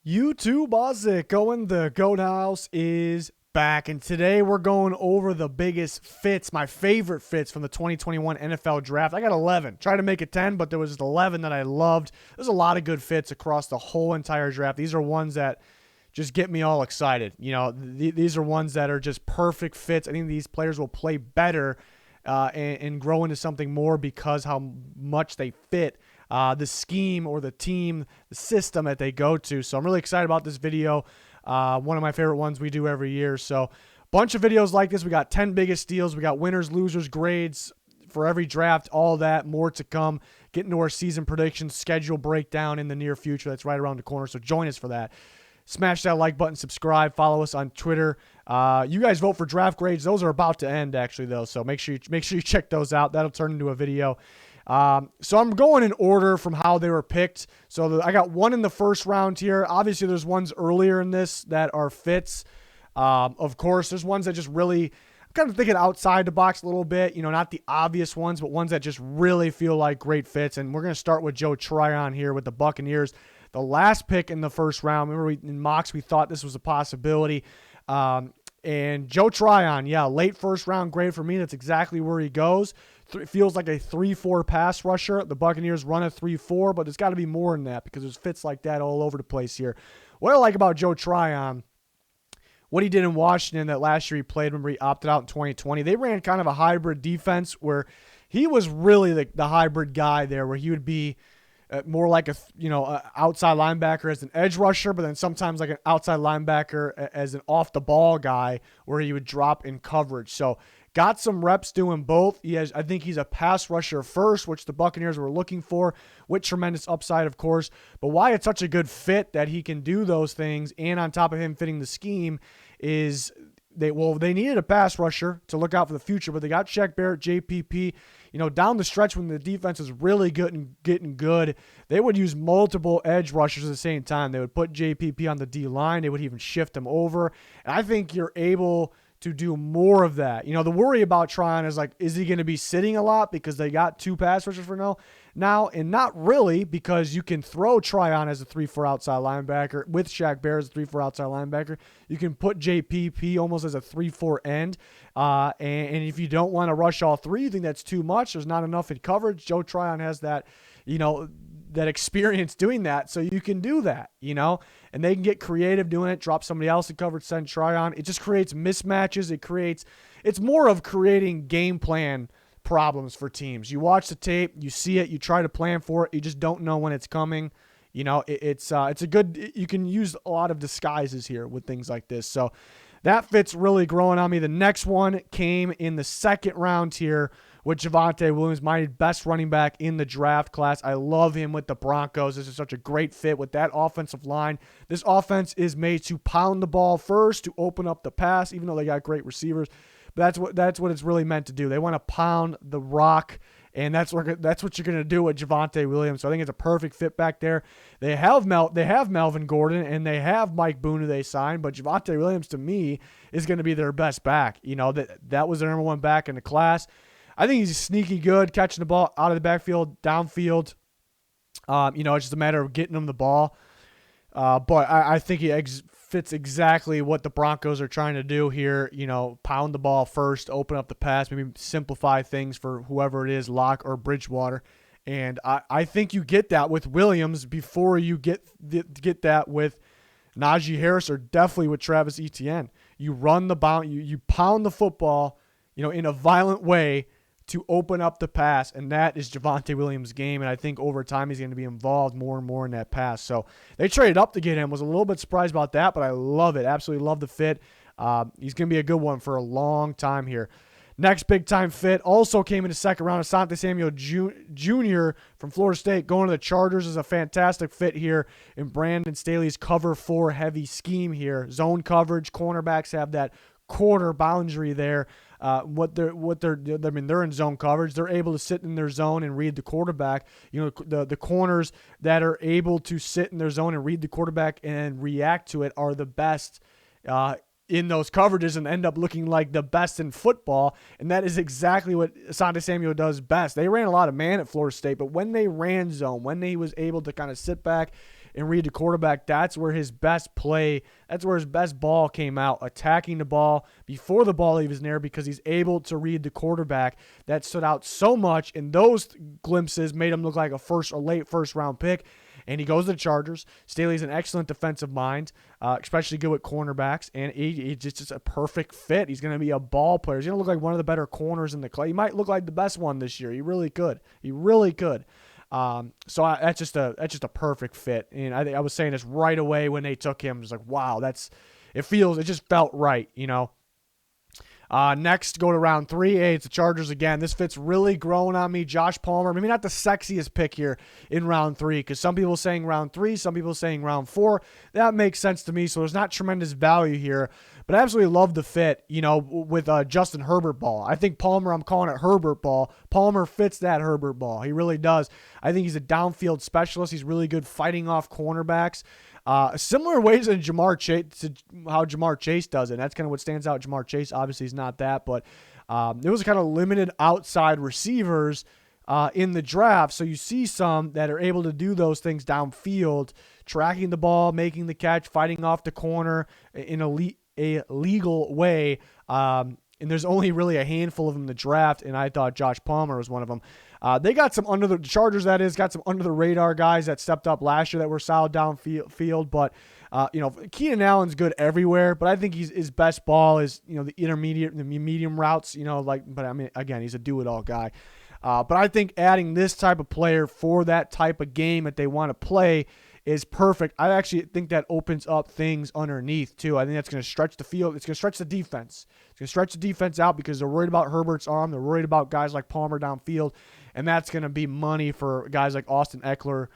YouTube, how's it going? The Goat House is back, and today we're going over the biggest fits, my favorite fits from the 2021 NFL Draft. I got 11. Tried to make it 10, but there was just 11 that I loved. There's a lot of good fits across the whole entire draft. These are ones that just get me all excited. You know, these are ones that are just perfect fits. I think these players will play better and grow into something more because how much they fit the scheme or the team, the system that they go to. So I'm really excited about this video. One of my favorite ones we do every year. So bunch of videos like this. We got 10 biggest steals. We got winners, losers, grades for every draft, all that, more to come. Get into our season predictions, schedule breakdown in the near future. That's right around the corner. So join us for that. Smash that like button, subscribe, follow us on Twitter. You guys vote for draft grades. Those are about to end actually though. So make sure you check those out. That'll turn into a video. So I'm going in order from how they were picked. So I got one in the first round here. Obviously, there's ones earlier in this that are fits. Of course, there's ones that just really, I'm kind of thinking outside the box a little bit. You know, not the obvious ones, but ones that just really feel like great fits. And we're going to start with Joe Trion here with the Buccaneers. The last pick in the first round. Remember, in mocks, we thought this was a possibility. And Joe Trion, yeah, late first round grade for me. That's exactly where he goes. Feels like a 3-4 pass rusher. The Buccaneers run a 3-4, but there's got to be more than that because there's fits like that all over the place here. What I like about Joe Trion, what he did in Washington that last year he played, remember he opted out in 2020. They ran kind of a hybrid defense where he was really the hybrid guy there, where he would be more like a outside linebacker as an edge rusher, but then sometimes like an outside linebacker as an off the ball guy where he would drop in coverage. So got some reps doing both. I think he's a pass rusher first, which the Buccaneers were looking for, with tremendous upside, of course. But why it's such a good fit that he can do those things, and on top of him fitting the scheme, is they needed a pass rusher to look out for the future, but they got Shaq Barrett, JPP. You know, down the stretch when the defense is really good and getting good, they would use multiple edge rushers at the same time. They would put JPP on the D line. They would even shift him over. And I think you're able to do more of that. You know, the worry about Trion is like, is he going to be sitting a lot because they got two pass rushers for now? And not really, because you can throw Trion as a 3-4 outside linebacker with Shaq Barrett as a 3-4 outside linebacker. You can put JPP almost as a 3-4 end. And if you don't want to rush all three, you think that's too much, there's not enough in coverage, Joe Trion has that, that experience doing that, so you can do that, and they can get creative doing it, drop somebody else in coverage, send Trion. It just creates mismatches. It's more of creating game plan problems for teams. You watch the tape, you see it, you try to plan for it, you just don't know when it's coming. It's a good, you can use a lot of disguises here with things like this. So that fit's really growing on me. The next one came in the second round here with Devonta Williams, my best running back in the draft class. I love him with the Broncos. This is such a great fit with that offensive line. This offense is made to pound the ball first, to open up the pass, even though they got great receivers. But that's what it's really meant to do. They want to pound the rock, and that's what you're going to do with Devonta Williams. So I think it's a perfect fit back there. They have Melvin Gordon, and they have Mike Boone, who they signed, but Devonta Williams, to me, is going to be their best back. That was their number one back in the class. I think he's sneaky good, catching the ball out of the backfield, downfield. It's just a matter of getting him the ball. But I think he fits exactly what the Broncos are trying to do here. Pound the ball first, open up the pass, maybe simplify things for whoever it is, Locke or Bridgewater. And I think you get that with Williams before you get that with Najee Harris, or definitely with Travis Etienne. You run the bound, you pound the football, in a violent way to open up the pass, and that is Devonta Williams' game, and I think over time he's going to be involved more and more in that pass. So they traded up to get him. Was a little bit surprised about that, but I love it. Absolutely love the fit. He's going to be a good one for a long time here. Next big-time fit also came in the second round. Asante Samuel Jr. from Florida State going to the Chargers is a fantastic fit here in Brandon Staley's cover 4 heavy scheme here. Zone coverage, cornerbacks have that quarter boundary there. They're in zone coverage. They're able to sit in their zone and read the quarterback. The corners that are able to sit in their zone and read the quarterback and react to it are the best in those coverages and end up looking like the best in football. And that is exactly what Asante Samuel does best. They ran a lot of man at Florida State, but when they ran zone, when he was able to kind of sit back and read the quarterback. That's where his best play, that's where his best ball came out, attacking the ball before the ball even there, because he's able to read the quarterback. That stood out so much, and those glimpses made him look like a late first round pick. And he goes to the Chargers. Staley's an excellent defensive mind, especially good with cornerbacks, and he's just a perfect fit. He's going to be a ball player. He's going to look like one of the better corners in the class. He might look like the best one this year. He really could. He really could. That's just a perfect fit. And I was saying this right away when they took him. It's like, wow, it just felt right, you know. Next, go to round 3. Hey, it's the Chargers again. This fit's really growing on me. Josh Palmer, maybe not the sexiest pick here in round 3, because some people saying round 3, some people saying round 4. That makes sense to me, so there's not tremendous value here. But I absolutely love the fit, you know, with Justin Herbert ball. I think Palmer, I'm calling it Herbert ball. Palmer fits that Herbert ball. He really does. I think he's a downfield specialist. He's really good fighting off cornerbacks. Similar ways than Jamar Chase, to how Jamar Chase does it. That's kind of what stands out. Jamar Chase, obviously, is not that, but there was kind of limited outside receivers in the draft. So you see some that are able to do those things downfield, tracking the ball, making the catch, fighting off the corner in a legal way. And there's only really a handful of them in the draft, and I thought Josh Palmer was one of them. They got some the Chargers, that is, got some under-the-radar guys that stepped up last year that were solid downfield, but, you know, Keenan Allen's good everywhere, but I think his best ball is, you know, the medium routes, you know, but I mean, again, he's a do-it-all guy. But I think adding this type of player for that type of game that they want to play is perfect. I actually think that opens up things underneath, too. I think that's going to stretch the field. It's going to stretch the defense. It's going to stretch the defense out because they're worried about Herbert's arm. They're worried about guys like Palmer downfield, and that's going to be money for guys like Austin Eckler,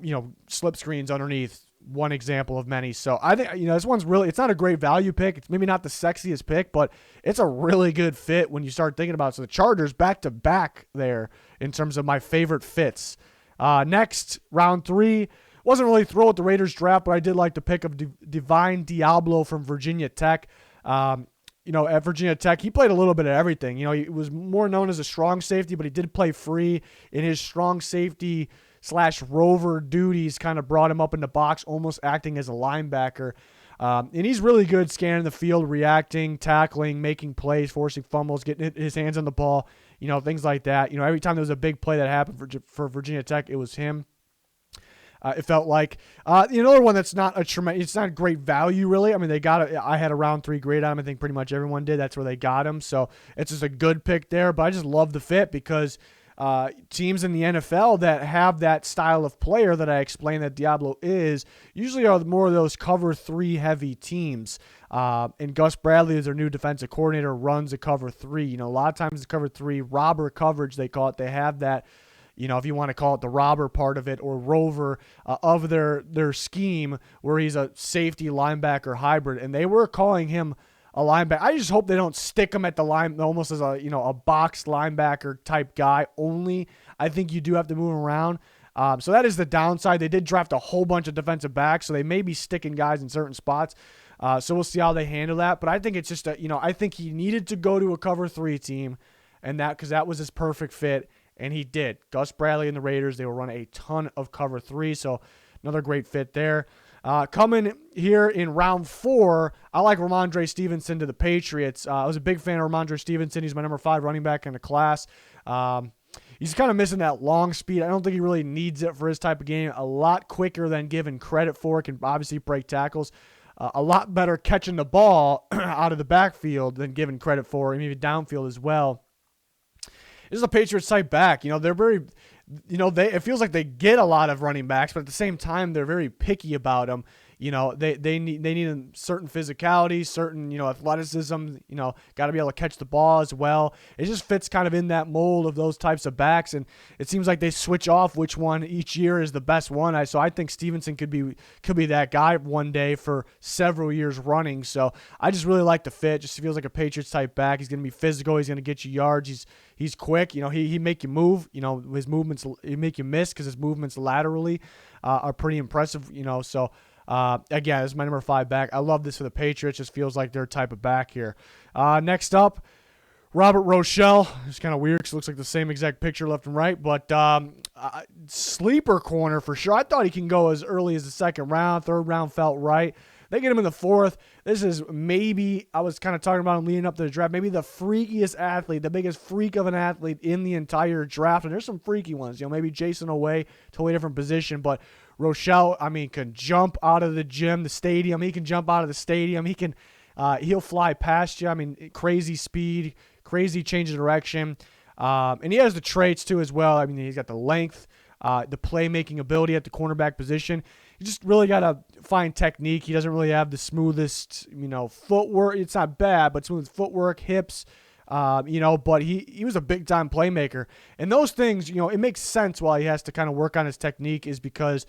you know, slip screens underneath. One example of many. So I think, you know, this one's really, it's not a great value pick. It's maybe not the sexiest pick, but it's a really good fit when you start thinking about it. So the Chargers back to back there in terms of my favorite fits. Next, round 3. Wasn't really thrilled with the Raiders draft, but I did like the pick of Divine Diablo from Virginia Tech. You know, at Virginia Tech, he played a little bit of everything. You know, he was more known as a strong safety, but he did play free in his strong safety / rover duties, kind of brought him up in the box, almost acting as a linebacker. And he's really good scanning the field, reacting, tackling, making plays, forcing fumbles, getting his hands on the ball, you know, things like that. You know, every time there was a big play that happened for Virginia Tech, it was him. It felt like another one that's not it's not a great value, really. I mean, I had a round 3 grade on him. I think pretty much everyone did. That's where they got him. So it's just a good pick there. But I just love the fit because teams in the NFL that have that style of player that I explained that Diablo is usually are more of those cover 3 heavy teams. And Gus Bradley, as their new defensive coordinator, runs a cover 3. You know, a lot of times the cover 3 robber coverage, they call it. They have that. You know, if you want to call it the robber part of it or rover of their scheme, where he's a safety linebacker hybrid, and they were calling him a linebacker. I just hope they don't stick him at the line almost as a box linebacker type guy only. I think you do have to move him around. So that is the downside. They did draft a whole bunch of defensive backs, so they may be sticking guys in certain spots. So we'll see how they handle that. But I think it's just I think he needed to go to a cover 3 team, and because that was his perfect fit. And he did. Gus Bradley and the Raiders, they will run a ton of cover 3, so another great fit there. Coming here in round 4, I like Ramondre Stevenson to the Patriots. I was a big fan of Ramondre Stevenson. He's my number 5 running back in the class. He's kind of missing that long speed. I don't think he really needs it for his type of game. A lot quicker than given credit for. Can obviously break tackles. A lot better catching the ball out of the backfield than given credit for, and maybe downfield as well. This is a Patriots type back. You know, they're very, it feels like they get a lot of running backs, but at the same time, they're very picky about them. You know, they need a certain physicality, certain, athleticism, got to be able to catch the ball as well. It just fits kind of in that mold of those types of backs, and it seems like they switch off which one each year is the best one. So I think Stevenson could be that guy one day for several years running. So I just really like the fit. Just feels like a Patriots type back. He's going to be physical. He's going to get you yards. He's quick. He make you move. His movements, he make you miss because his movements laterally are pretty impressive. So. Again, this is my number 5 back. I love this for the Patriots. Just feels like their type of back here. Next up, Robert Rochelle. It's kind of weird because it looks like the same exact picture left and right. But sleeper corner for sure. I thought he can go as early as the second round. Third round felt right. They get him in the fourth. This is maybe, I was kind of talking about him leading up to the draft, maybe the freakiest athlete, the biggest freak of an athlete in the entire draft. And there's some freaky ones. Maybe Jason Away, totally different position. But Rochelle, can jump out of the gym, the stadium. He can jump out of the stadium. He'll fly past you. Crazy speed, crazy change of direction. And he has the traits too as well. He's got the length, the playmaking ability at the cornerback position. You just really got to find technique. He doesn't really have the smoothest, footwork. It's not bad, but smooth footwork, hips, but he was a big-time playmaker. And those things, it makes sense why he has to kind of work on his technique is because,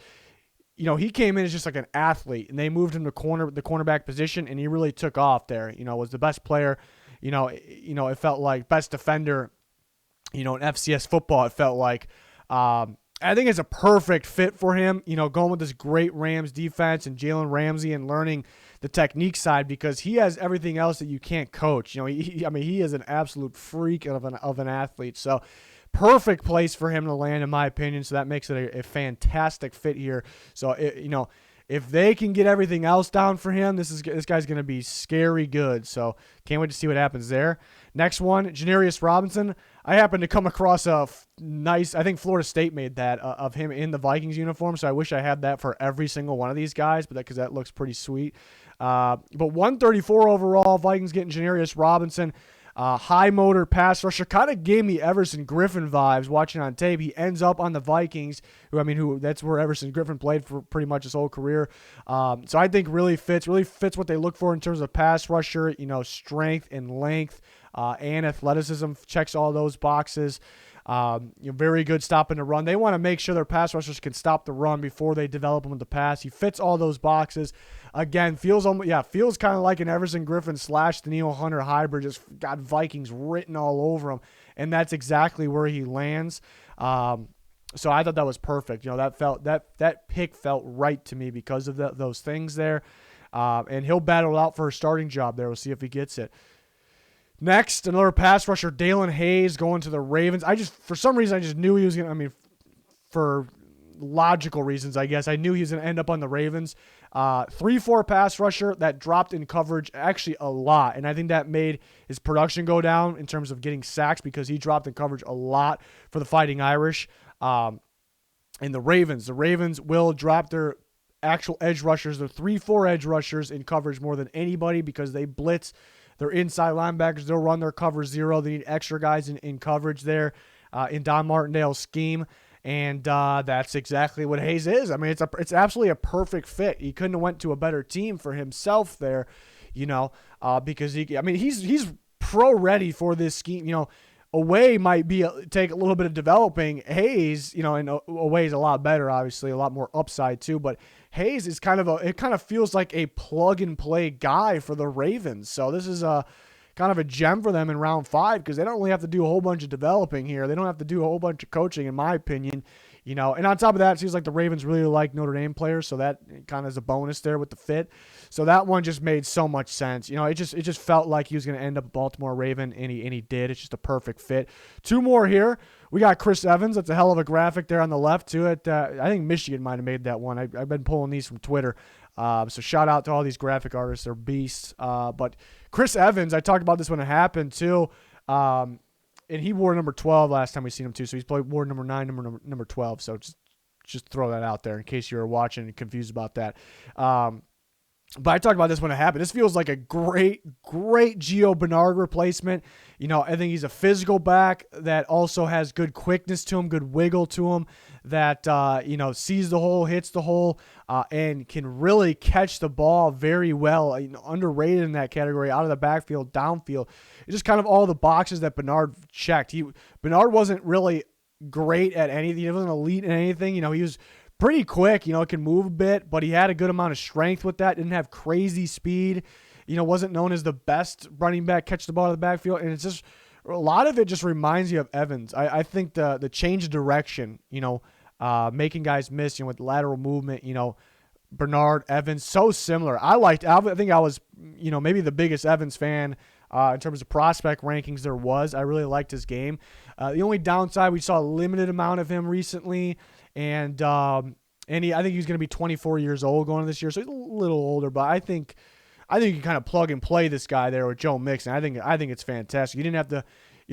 he came in as just like an athlete, and they moved him to the cornerback position, and he really took off there. Was the best player. It felt like best defender, in FCS football, it felt like. I think it's a perfect fit for him, going with this great Rams defense and Jalen Ramsey and learning the technique side because he has everything else that you can't coach. He is an absolute freak of an athlete. So perfect place for him to land, in my opinion. So that makes it a fantastic fit here. So, if they can get everything else down for him, this guy's going to be scary good. So can't wait to see what happens there. Next one, Janarius Robinson. I happened to come across a nice, I think Florida State made that, of him in the Vikings uniform. So I wish I had that for every single one of these guys, because that looks pretty sweet. But 134 overall, Vikings getting Janarius Robinson. High motor pass rusher, kind of gave me Everson Griffin vibes watching on tape. He ends up on the Vikings, who that's where Everson Griffin played for pretty much his whole career. So I think really fits what they look for in terms of pass rusher, strength and length, and athleticism, checks all those boxes. Very good stopping the run. They want to make sure their pass rushers can stop the run before they develop them with the pass. He fits all those boxes. Again, feels kind of like an Everson Griffin / Danielle Hunter hybrid. Just got Vikings written all over him, and that's exactly where he lands. So I thought that was perfect. That pick felt right to me because of those things there, and he'll battle out for a starting job there. We'll see if he gets it. Next, another pass rusher, Dalen Hayes, going to the Ravens. For some reason, I just knew he was going to, for logical reasons, I guess, I knew he was going to end up on the Ravens. 3-4 pass rusher that dropped in coverage actually a lot, and I think that made his production go down in terms of getting sacks because he dropped in coverage a lot for the Fighting Irish. And the Ravens will drop their actual edge rushers, their 3-4 edge rushers in coverage more than anybody because they blitz. They're inside linebackers. They'll run their cover 0. They need extra guys in coverage there in Don Martindale's scheme. And that's exactly what Hayes is. It's absolutely a perfect fit. He couldn't have went to a better team for himself there, because he's pro ready for this scheme. Away might take a little bit of developing. Hayes, and Away is a lot better, obviously, a lot more upside too. But Hayes is it kind of feels like a plug and play guy for the Ravens. So this is kind of a gem for them in round 5 because they don't really have to do a whole bunch of developing here. They don't have to do a whole bunch of coaching, in my opinion. And on top of that, it seems like the Ravens really like Notre Dame players, so that kind of is a bonus there with the fit. So that one just made so much sense. It just felt like he was going to end up a Baltimore Raven, and he did. It's just a perfect fit. 2 more here. We got Chris Evans. That's a hell of a graphic there on the left to it. I think Michigan might have made that one. I've been pulling these from Twitter. So shout out to all these graphic artists. They're beasts. But Chris Evans, I talked about this when it happened too. And he wore number 12 last time we seen him too. So he's probably wore number 9, number 12. So just throw that out there in case you were watching and confused about that. But I talked about this when it happened. This feels like a great Gio Bernard replacement. I think he's a physical back that also has good quickness to him, good wiggle to him, that, sees the hole, hits the hole, and can really catch the ball very well. Underrated in that category, out of the backfield, downfield. It's just kind of all the boxes that Bernard checked. Bernard wasn't really great at anything. He wasn't elite in anything. He was pretty quick, can move a bit, but he had a good amount of strength with that. Didn't have crazy speed, wasn't known as the best running back, catch the ball out of the backfield. And it's just, a lot of it just reminds you of Evans. I think the change of direction, making guys miss, with lateral movement, Bernard, Evans, so similar. I think I was, maybe the biggest Evans fan in terms of prospect rankings there was. I really liked his game. The only downside, we saw a limited amount of him recently, and I think he's going to be 24 years old going this year, so he's a little older, but I think you can kind of plug and play this guy there with Joe Mixon. I think it's fantastic. You didn't have to,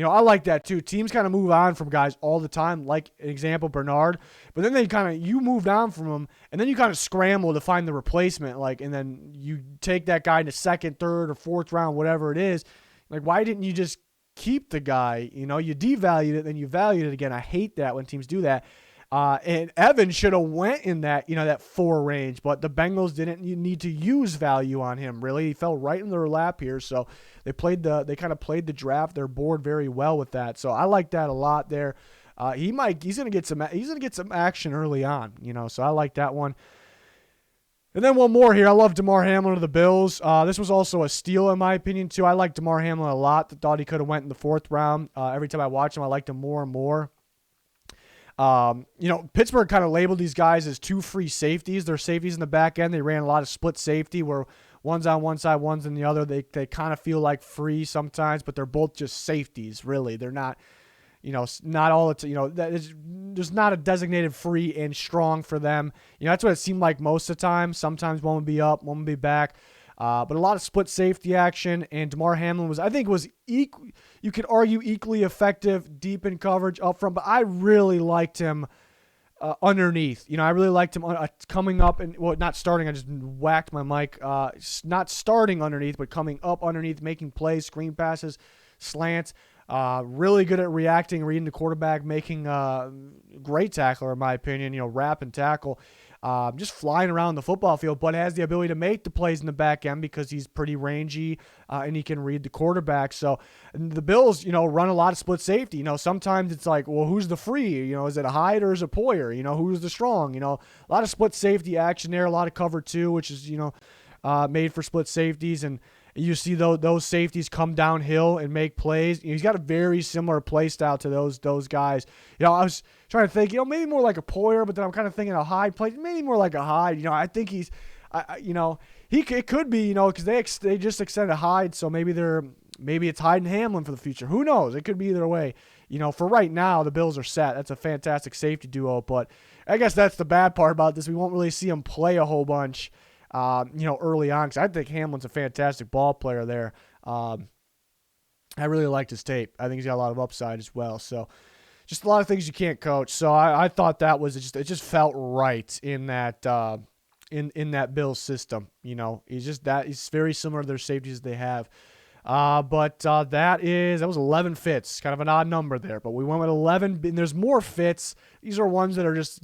I like that too. Teams kind of move on from guys all the time, like example Bernard, but then you moved on from him, and then you kind of scramble to find the replacement, and then you take that guy in the second, third, or fourth round, whatever it is. Like, why didn't you just keep the guy? You devalued it, then you valued it again. I hate that when teams do that. And Evans should have went in that, that 4 range, but the Bengals didn't need to use value on him, really. He fell right in their lap here, so they kind of played the draft, their board very well with that. So I like that a lot there. He's going to get some action early on, so I like that one. And then one more here. I love Damar Hamlin of the Bills. This was also a steal in my opinion too. I like Damar Hamlin a lot. Thought he could have went in the 4th round. Every time I watch him, I liked him more and more. Pittsburgh kind of labeled these guys as 2 free safeties. They're safeties in the back end. They ran a lot of split safety where one's on one side, one's on the other. They kind of feel like free sometimes, but they're both just safeties, really. They're not, not all it's, there's not a designated free and strong for them. That's what it seemed like most of the time. Sometimes one would be up, one would be back. But a lot of split safety action, and Damar Hamlin was you could argue equally effective deep in coverage up front, but I really liked him underneath. I really liked him coming up and, not starting. I just whacked my mic. Not starting underneath, but coming up underneath, making plays, screen passes, slants. Really good at reacting, reading the quarterback, making great tackler in my opinion. Wrap and tackle. Just flying around the football field, but has the ability to make the plays in the back end because he's pretty rangy and he can read the quarterback. So the Bills, run a lot of split safety. Sometimes it's like, well, who's the free? Is it a Hyde or is it Poyer? Who's the strong? A lot of split safety action there, a lot of cover 2, which is, made for split safeties. And you see those safeties come downhill and make plays. He's got a very similar play style to those guys. I was trying to think, maybe more like a Poyer, but then I'm kind of thinking a Hyde play, maybe more like a Hyde. I think he's, it could be, because they just extended Hyde, so maybe it's Hyde and Hamlin for the future. Who knows? It could be either way. For right now, the Bills are set. That's a fantastic safety duo, but I guess that's the bad part about this. We won't really see him play a whole bunch. Early on, because I think Hamlin's a fantastic ball player there. I really liked his tape. I think he's got a lot of upside as well. So just a lot of things you can't coach. So I thought that was it just felt right in that in that Bills system. He's very similar to their safeties they have. But that was 11 fits, kind of an odd number there, but we went with 11, and there's more fits. These are ones that are just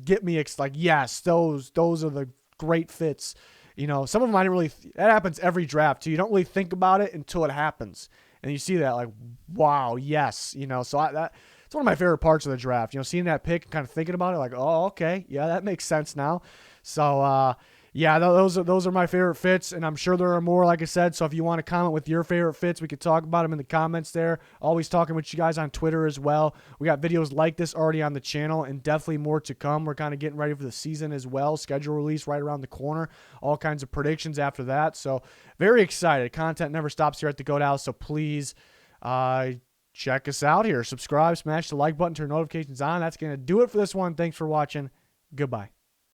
get me like, yes, those are the great fits. Some of them I didn't really, that happens every draft too. You don't really think about it until it happens. And you see that like, wow, yes. So it's one of my favorite parts of the draft, seeing that pick and kind of thinking about it like, oh, okay. Yeah, that makes sense now. So, yeah, those are my favorite fits, and I'm sure there are more, like I said. So if you want to comment with your favorite fits, we could talk about them in the comments there. Always talking with you guys on Twitter as well. We got videos like this already on the channel, and definitely more to come. We're kind of getting ready for the season as well. Schedule release right around the corner. All kinds of predictions after that. So very excited. Content never stops here at the Goat House, so please check us out here. Subscribe, smash the like button, turn notifications on. That's going to do it for this one. Thanks for watching. Goodbye.